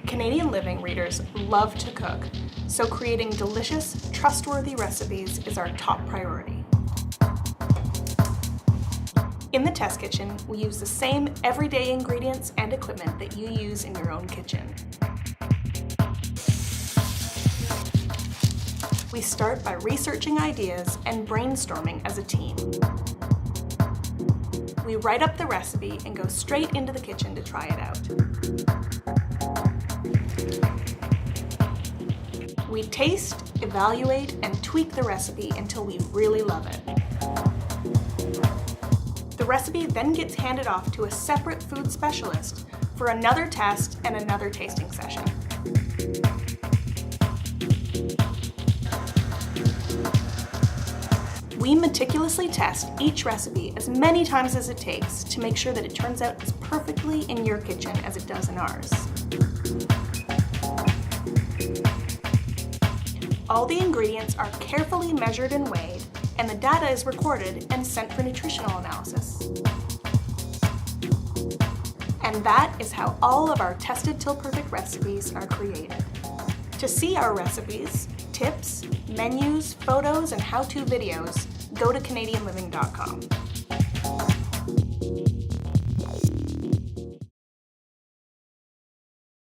Canadian Living readers love to cook, so creating delicious, trustworthy recipes is our top priority. In the test kitchen, we use the same everyday ingredients and equipment that you use in your own kitchen. We start by researching ideas and brainstorming as a team. We write up the recipe and go straight into the kitchen to try it out. We taste, evaluate, and tweak the recipe until we really love it. The recipe then gets handed off to a separate food specialist for another test and another tasting session. We meticulously test each recipe as many times as it takes to make sure that it turns out as perfectly in your kitchen as it does in ours. All the ingredients are carefully measured and weighed, and the data is recorded and sent for nutritional analysis. And that is how all of our tested till perfect recipes are created. To see our recipes, tips, menus, photos, and how-to videos, go to CanadianLiving.com.